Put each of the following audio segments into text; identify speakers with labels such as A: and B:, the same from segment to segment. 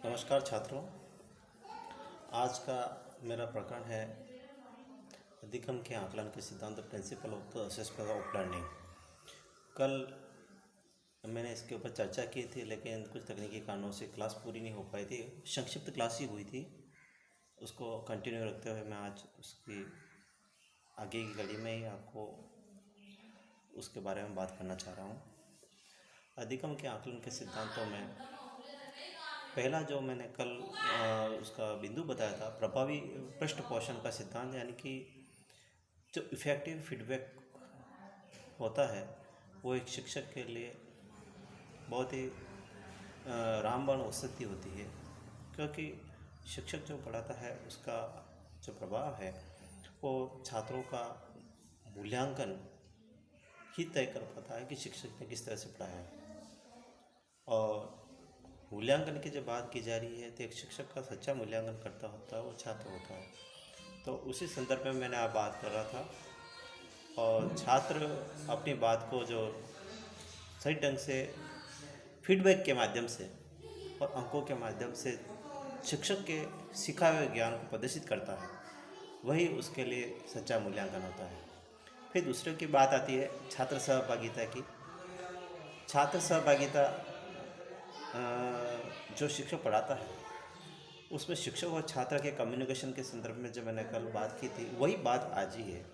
A: नमस्कार छात्रों। आज का मेरा प्रकरण है अधिगम के आकलन के सिद्धांत, principle of the assessment of learning. कल मैंने इसके ऊपर चर्चा की थी, लेकिन कुछ तकनीकी कारणों से क्लास पूरी नहीं हो पाई थी। संक्षिप्त क्लास ही हुई थी। उसको कंटिन्यू रखते हुए मैं आज उसकी आगे की कड़ी में ही आपको उसके बारे में बात करना चाह रहा हूँ। अधिगम के आकलन के सिद्धांतों में पहला जो मैंने कल उसका बिंदु बताया था, प्रभावी पृष्ठपोषण का सिद्धांत, यानी कि जो इफ़ेक्टिव फीडबैक होता है वो एक शिक्षक के लिए बहुत ही रामबाण औषधि होती है, क्योंकि शिक्षक जो पढ़ाता है उसका जो प्रभाव है वो छात्रों का मूल्यांकन ही तय कर पाता है कि शिक्षक ने किस तरह से पढ़ाया है। और मूल्यांकन की जब बात की जा रही है तो एक शिक्षक का सच्चा मूल्यांकन करता होता है वो छात्र होता है। तो उसी संदर्भ में मैंने आप बात कर रहा था, और छात्र अपनी बात को जो सही ढंग से फीडबैक के माध्यम से और अंकों के माध्यम से शिक्षक के सिखाए हुए ज्ञान को प्रदर्शित करता है, वही उसके लिए सच्चा मूल्यांकन होता है। फिर दूसरे की बात आती है छात्र सहभागिता की। छात्र सहभागिता जो शिक्षक पढ़ाता है उसमें शिक्षक और छात्र के कम्युनिकेशन के संदर्भ में जो मैंने कल बात की थी वही बात आज ही है।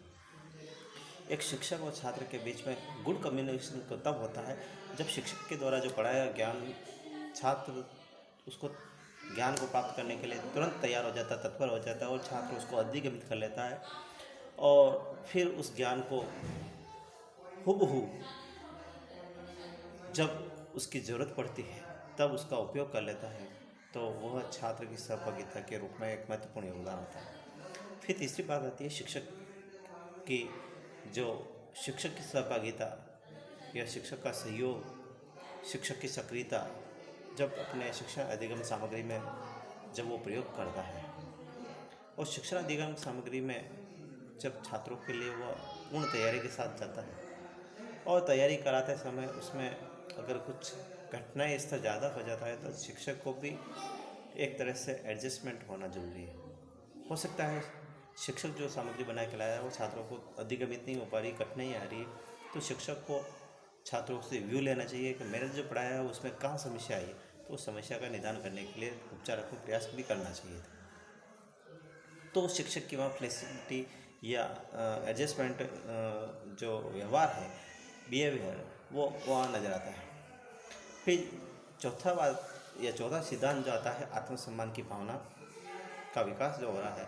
A: एक शिक्षक और छात्र के बीच में गुड कम्युनिकेशन तब होता है जब शिक्षक के द्वारा जो पढ़ाया ज्ञान छात्र उसको ज्ञान को प्राप्त करने के लिए तुरंत तैयार हो जाता है, तत्पर हो जाता है, और छात्र उसको अधिगमित कर लेता है और फिर उस ज्ञान को हूबहू जब उसकी ज़रूरत पड़ती है तब उसका उपयोग कर लेता है। तो वह छात्र की सहभागिता के रूप में एक महत्वपूर्ण योगदान होता है। फिर तीसरी बात आती है शिक्षक की, जो शिक्षक की सहभागिता या शिक्षक का सहयोग, शिक्षक की सक्रियता जब अपने शिक्षण अधिगम सामग्री में जब वो प्रयोग करता है, और शिक्षण अधिगम सामग्री में जब छात्रों के लिए वह पूर्ण तैयारी के साथ जाता है और तैयारी कराते समय उसमें अगर कुछ घटनाएं स्तर ज़्यादा हो जाता है तो शिक्षक को भी एक तरह से एडजस्टमेंट होना जरूरी है। हो सकता है शिक्षक जो सामग्री बना के लाया है वो छात्रों को अधिगमित नहीं हो पा रही, कठिनाई आ रही है, तो शिक्षक को छात्रों से व्यू लेना चाहिए कि मैंने जो पढ़ाया है उसमें कहाँ समस्या आई है, तो उस समस्या का निदान करने के लिए उपचारात्मक प्रयास भी करना चाहिए। तो शिक्षक की वहाँ फ्लेक्सिबिलिटी या एडजस्टमेंट जो व्यवहार है, बिहेवियर, वो वहाँ नज़र आता है। फिर चौथा बात या चौथा सिद्धांत जो आता है आत्मसम्मान की भावना का विकास जो हो रहा है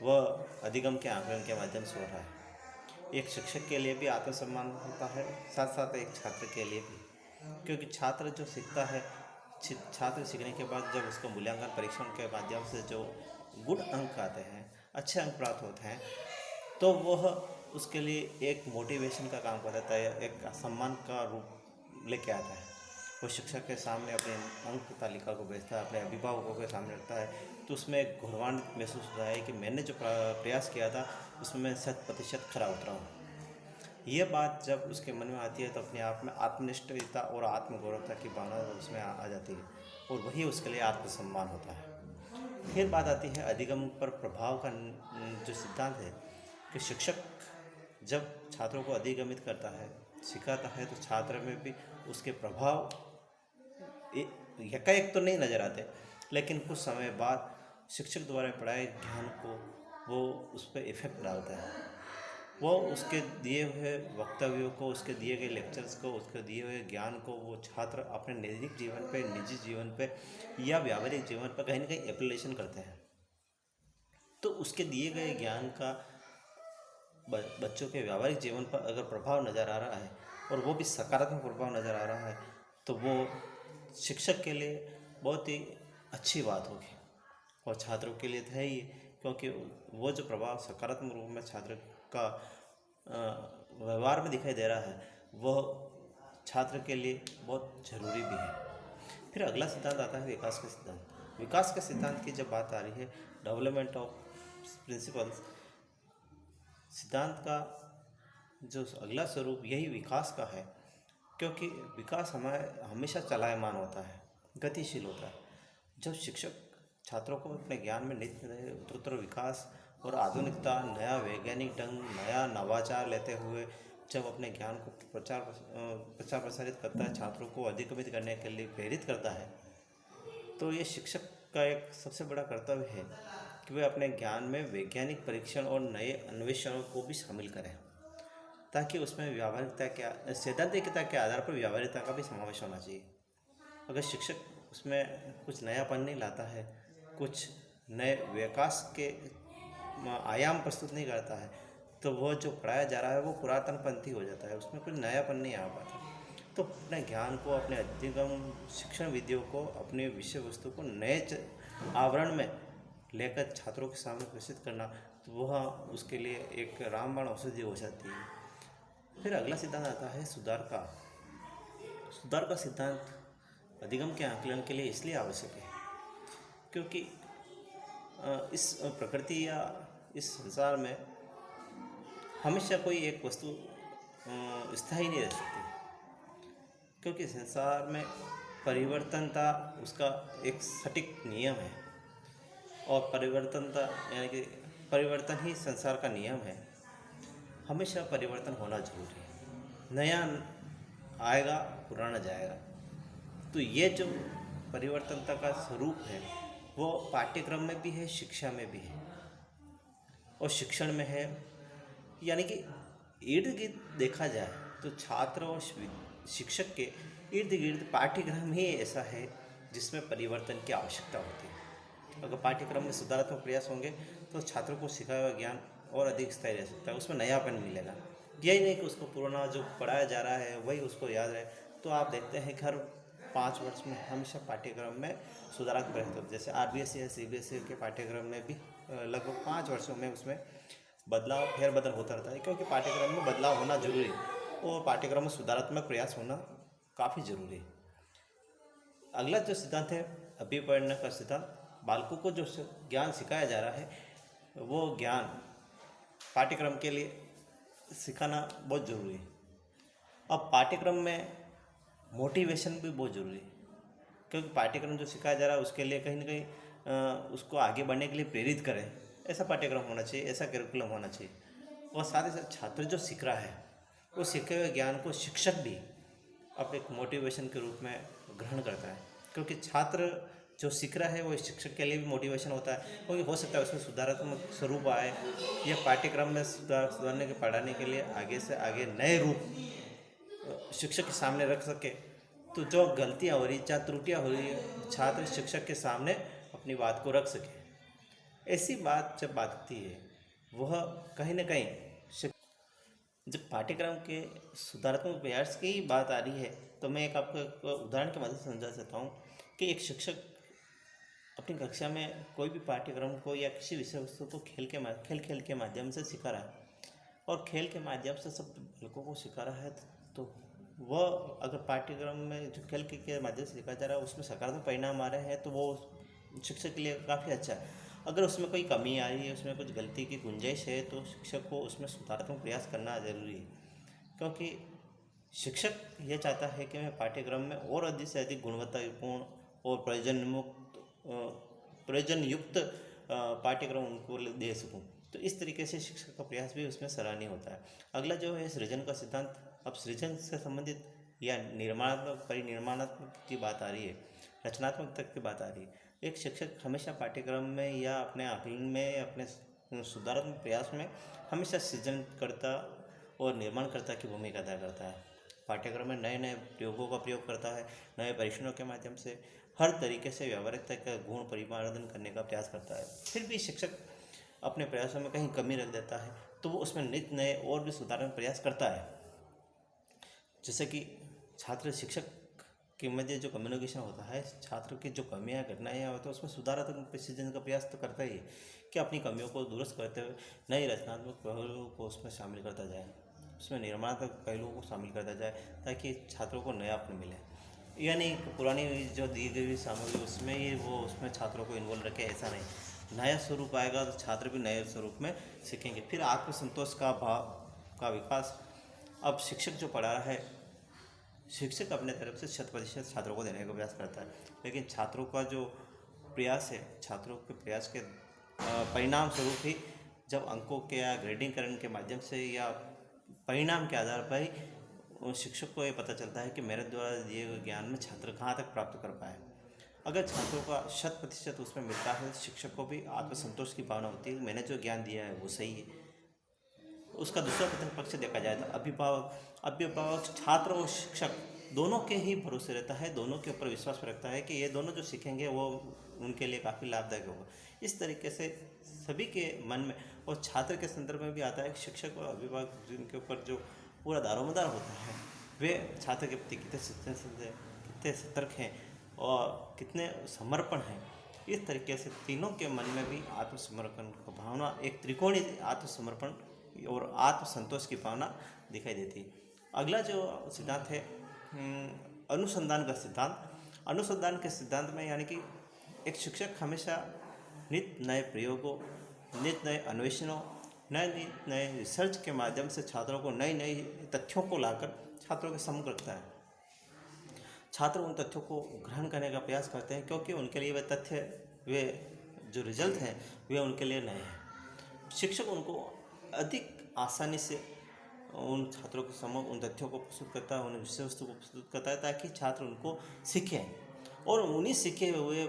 A: वह अधिगम के आकलन के माध्यम से हो रहा है। एक शिक्षक के लिए भी आत्मसम्मान होता है, साथ साथ एक छात्र के लिए भी, क्योंकि छात्र जो सीखता है, छात्र सीखने के बाद जब उसको मूल्यांकन परीक्षण के माध्यम से जो गुड अंक आते हैं, अच्छे अंक प्राप्त होते हैं, तो वह उसके लिए एक मोटिवेशन का काम कर देता है, एक सम्मान का रूप लेके आता है। वो शिक्षक के सामने अपने अंक तालिका को भेजता है, अपने अभिभावकों के सामने रखता है, तो उसमें एक गौरवान्वित महसूस होता है कि मैंने जो प्रयास किया था उसमें मैं 100% खरा उतरा हूँ। ये बात जब उसके मन में आती है तो अपने आप में आत्मनिष्ठता और आत्मगौरवता की भावना उसमें आ जाती है, और वही उसके लिए आत्मसम्मान होता है। फिर बात आती है अधिगम पर प्रभाव का जो सिद्धांत है कि शिक्षक जब छात्रों को अधिगमित करता है, सिखाता है, तो छात्र में भी उसके प्रभाव एकाएक तो नहीं नज़र आते, लेकिन कुछ समय बाद शिक्षक द्वारा पढ़ाए ज्ञान को वो उस पर इफ़ेक्ट डालता है। वो उसके दिए हुए वक्तव्यों को, उसके दिए गए लेक्चर्स को, उसके दिए हुए ज्ञान को वो छात्र अपने नैतिक जीवन पे, निजी जीवन पे या व्यावहारिक जीवन पर कहीं ना कहीं एप्लीकेशन करते हैं। तो उसके दिए गए ज्ञान का बच्चों के व्यावहारिक जीवन पर अगर प्रभाव नज़र आ रहा है और वो भी सकारात्मक प्रभाव नज़र आ रहा है, तो वो शिक्षक के लिए बहुत ही अच्छी बात होगी, और छात्रों के लिए तो है ही, क्योंकि वो जो प्रभाव सकारात्मक रूप में छात्र का व्यवहार में दिखाई दे रहा है वह छात्र के लिए बहुत ज़रूरी भी है। फिर अगला सिद्धांत आता है विकास का सिद्धांत। विकास के सिद्धांत की जब बात आ रही है, डेवलपमेंट ऑफ प्रिंसिपल्स सिद्धांत का जो अगला स्वरूप यही विकास का है, क्योंकि विकास हमारे हमेशा चलायमान होता है, गतिशील होता है। जब शिक्षक छात्रों को अपने ज्ञान में नित्य नए उत्तरोत्तर विकास और आधुनिकता, नया वैज्ञानिक ढंग, नया नवाचार लेते हुए जब अपने ज्ञान को प्रचार प्रसारित करता है, छात्रों को अधिगमित करने के लिए प्रेरित करता है, तो ये शिक्षक का एक सबसे बड़ा कर्तव्य है कि वे अपने ज्ञान में वैज्ञानिक परीक्षण और नए अन्वेषणों को भी शामिल करें, ताकि उसमें व्यावहारिकता के सैद्धांतिकता के आधार पर व्यावहारिकता का भी समावेश होना चाहिए। अगर शिक्षक उसमें कुछ नयापन नहीं लाता है, कुछ नए विकास के आयाम प्रस्तुत नहीं करता है, तो वह जो पढ़ाया जा रहा है वो पुरातनपंथी हो जाता है, उसमें कुछ नयापन नहीं आ पाता। तो अपने ज्ञान को, अपने अधिगम शिक्षण विधियों को, अपने विषय वस्तु को नए आवरण में लेकर छात्रों के सामने प्रस्तुत करना, तो वह उसके लिए एक रामबाण औषधि हो जाती है। फिर अगला सिद्धांत आता है सुधार का। सुधार का सिद्धांत अधिगम के आकलन के लिए इसलिए आवश्यक है क्योंकि इस प्रकृति या इस संसार में हमेशा कोई एक वस्तु स्थायी नहीं रह सकती, क्योंकि संसार में परिवर्तनता उसका एक सटीक नियम है, और परिवर्तनता यानी कि परिवर्तन ही संसार का नियम है। हमेशा परिवर्तन होना जरूरी है, नया आएगा, पुराना जाएगा। तो ये जो परिवर्तनता का स्वरूप है वो पाठ्यक्रम में भी है, शिक्षा में भी है और शिक्षण में है। यानी कि इर्द गिर्द देखा जाए तो छात्र और शिक्षक के इर्द गिर्द पाठ्यक्रम ही ऐसा है जिसमें परिवर्तन की आवश्यकता होती है। अगर पाठ्यक्रम में सुधारात्मक प्रयास होंगे तो छात्रों को सिखाया हुआ ज्ञान और अधिक स्थायी रह सकता है, उसमें नयापन मिलेगा। यही नहीं कि उसको पुराना जो पढ़ाया जा रहा है वही उसको याद रहे। तो आप देखते हैं कि हर 5 वर्ष में हमेशा पाठ्यक्रम में सुधारात्मक प्रयास होते हैं। जैसे RBSE या CBSE के पाठ्यक्रम में भी लगभग 5 वर्षों में उसमें बदलाव, फेरबदल होता रहता है, क्योंकि पाठ्यक्रम में बदलाव होना जरूरी है और पाठ्यक्रम में सुधारात्मक प्रयास होना काफ़ी जरूरी है। अगला जो सिद्धांत है अभिप्रेरणा का सिद्धांत। बालकों को जो ज्ञान सिखाया जा रहा है वो ज्ञान पाठ्यक्रम के लिए सिखाना बहुत ज़रूरी है। अब पाठ्यक्रम में मोटिवेशन भी बहुत ज़रूरी है, क्योंकि पाठ्यक्रम जो सिखाया जा रहा है उसके लिए कहीं ना कहीं उसको आगे बढ़ने के लिए प्रेरित करें, ऐसा पाठ्यक्रम होना चाहिए, ऐसा करिकुलम होना चाहिए। और साथ ही साथ छात्र जो सीख रहा है वो सीखे हुए ज्ञान को शिक्षक भी अब एक मोटिवेशन के रूप में ग्रहण करता है, क्योंकि छात्र जो सीख रहा है वो शिक्षक के लिए भी मोटिवेशन होता है, क्योंकि हो सकता है उसमें सुधारात्मक स्वरूप आए या पाठ्यक्रम में सुधारने के पढ़ाने के लिए आगे से आगे नए रूप शिक्षक के सामने रख सके। तो जो गलतियाँ हो रही, जहाँ त्रुटियाँ हो रही है, छात्र शिक्षक के सामने अपनी बात को रख सके। ऐसी बात जब बात आती है वह कहीं ना कहीं जब पाठ्यक्रम के सुधारात्मक प्रयास की बात आ रही है, तो मैं एक आपको उदाहरण के माध्यम से समझा सकता हूँ कि एक शिक्षक अपनी कक्षा में कोई भी पाठ्यक्रम को या किसी विषय वस्तु को खेल के माध्यम से सिखा रहा है, और खेल के माध्यम से सब बालकों को सिखा रहा है, तो वह अगर पाठ्यक्रम में जो खेल के माध्यम से सिखाया जा रहा है उसमें सकारात्मक परिणाम आ रहे हैं तो वो शिक्षक के लिए काफ़ी अच्छा है। अगर उसमें कोई कमी आ रही है, उसमें कुछ गलती की गुंजाइश है, तो शिक्षक को उसमें सुधारात्मक प्रयास करना ज़रूरी है, क्योंकि शिक्षक ये चाहता है कि मैं पाठ्यक्रम में और अधिक से अधिक गुणवत्तापूर्ण और प्रयोजन युक्त पाठ्यक्रम उनको दे सकूं। तो इस तरीके से शिक्षक का प्रयास भी उसमें सराहनीय होता है। अगला जो है सृजन का सिद्धांत। अब सृजन से संबंधित या निर्माणात्मक परिनिर्माणात्मक की बात आ रही है, रचनात्मक तक की बात आ रही है। एक शिक्षक हमेशा पाठ्यक्रम में या अपने आकलन में, अपने सुधारात्मक प्रयास में हमेशा सृजनकर्ता और निर्माणकर्ता की भूमिका अदा करता है। पाठ्यक्रम में नए नए प्रयोगों का प्रयोग करता है, नए परीक्षणों के माध्यम से हर तरीके से व्यावहारिकता का गुण परिमार्जन करने का प्रयास करता है। फिर भी शिक्षक अपने प्रयासों में कहीं कमी रख देता है तो वो उसमें नित्य नए और भी सुधारात्मक प्रयास करता है। जैसे कि छात्र शिक्षक के मध्य जो कम्युनिकेशन होता है, छात्र की जो कमियां घटनाएँ होती है उसमें सुधारात्मक सृजन का प्रयास तो करता ही है कि अपनी कमियों को दुरुस्त करते हुए नई रचनात्मक पहलुओं को उसमें शामिल करता जाए, उसमें निर्माणात्मक पहलुओं को शामिल करता जाए, ताकि छात्रों को नयापन मिले। यानी पुरानी जो दी गई सामग्री उसमें ही वो उसमें छात्रों को इन्वॉल्व रखे, ऐसा नहीं। नया स्वरूप आएगा तो छात्र भी नए स्वरूप में सीखेंगे। फिर आत्मसंतोष का भाव का विकास। अब शिक्षक जो पढ़ा रहा है, शिक्षक अपने तरफ से 100% छात्रों को देने का प्रयास करता है, लेकिन छात्रों का जो प्रयास है, छात्रों के प्रयास के परिणाम स्वरूप ही जब अंकों के या ग्रेडिंगकरण के माध्यम से या परिणाम के आधार पर ही शिक्षक को ये पता चलता है कि मेरे द्वारा दिए हुए ज्ञान में छात्र कहाँ तक प्राप्त कर पाए। अगर छात्रों का 100% उसमें मिलता है तो शिक्षक को भी आत्मसंतोष की भावना होती है कि मैंने जो ज्ञान दिया है वो सही है। उसका दूसरा पक्ष देखा जाए तो अभिभावक छात्र और शिक्षक दोनों के ही भरोसे रहता है, दोनों के ऊपर विश्वास रखता है कि ये दोनों जो सीखेंगे वो उनके लिए काफ़ी लाभदायक होगा। इस तरीके से सभी के मन में और छात्र के संदर्भ में भी आता है कि शिक्षक और अभिभावक जिनके ऊपर जो पूरा दारोमदार होता है वे छात्र के प्रति कितने सतर्क हैं और कितने समर्पण हैं। इस तरीके से तीनों के मन में भी आत्मसमर्पण की भावना, एक त्रिकोणीय आत्मसमर्पण और आत्मसंतोष की भावना दिखाई देती है। अगला जो सिद्धांत है अनुसंधान का सिद्धांत। अनुसंधान के सिद्धांत में यानी कि एक शिक्षक हमेशा नित नए प्रयोगों, नित नए अन्वेषणों, नए रिसर्च के माध्यम से छात्रों को नई नई तथ्यों को लाकर छात्रों के सम्मुख रखता है। छात्र उन तथ्यों को ग्रहण करने का प्रयास करते हैं क्योंकि उनके लिए वे तथ्य, वे जो रिजल्ट हैं वे उनके लिए नए हैं। शिक्षक उनको अधिक आसानी से उन छात्रों के सम्मुख उन तथ्यों को प्रस्तुत करता है, उन विषय वस्तु को प्रस्तुत करता है ताकि छात्र उनको सीखें और उन्हीं सीखे हुए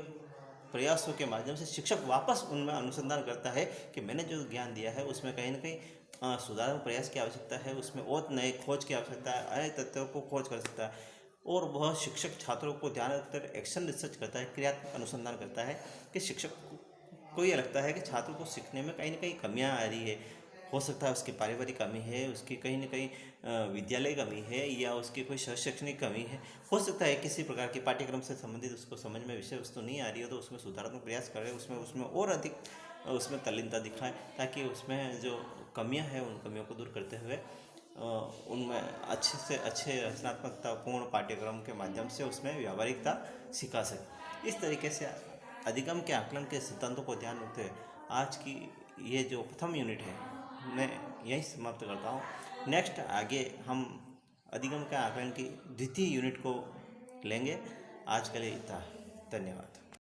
A: प्रयासों के माध्यम से शिक्षक वापस उनमें अनुसंधान करता है कि मैंने जो ज्ञान दिया है उसमें कहीं ना कहीं सुधार प्रयास की आवश्यकता है, उसमें और नए खोज की आवश्यकता है, नए तथ्यों को खोज कर सकता है। और वह शिक्षक छात्रों को ध्यान रखकर एक्शन रिसर्च करता है, क्रियात्मक अनुसंधान करता है कि शिक्षक को ये लगता है कि छात्र को सीखने में कहीं ना कहीं कमियाँ आ रही है। हो सकता है उसकी पारिवारिक कमी है, उसकी कहीं ना कहीं विद्यालय कमी है या उसकी कोई शैक्षणिक कमी है। हो सकता है किसी प्रकार के पाठ्यक्रम से संबंधित उसको समझ में विषय वस्तु नहीं आ रही हो तो उसमें सुधारात्मक प्रयास करें, उसमें और अधिक उसमें तल्लीनता दिखाएं ताकि उसमें जो कमियां हैं उन कमियों को दूर करते हुए उनमें अच्छे से अच्छे रचनात्मकतापूर्ण पाठ्यक्रम के माध्यम से उसमें व्यावहारिकता सिखा सके। इस तरीके से अधिगम के आकलन के सिद्धांतों को ध्यान रखते हुए आज की ये जो प्रथम यूनिट है मैं यही समाप्त करता हूँ। नेक्स्ट आगे हम अधिगम के आकलन की द्वितीय यूनिट को लेंगे। आज के लिए इतना, धन्यवाद।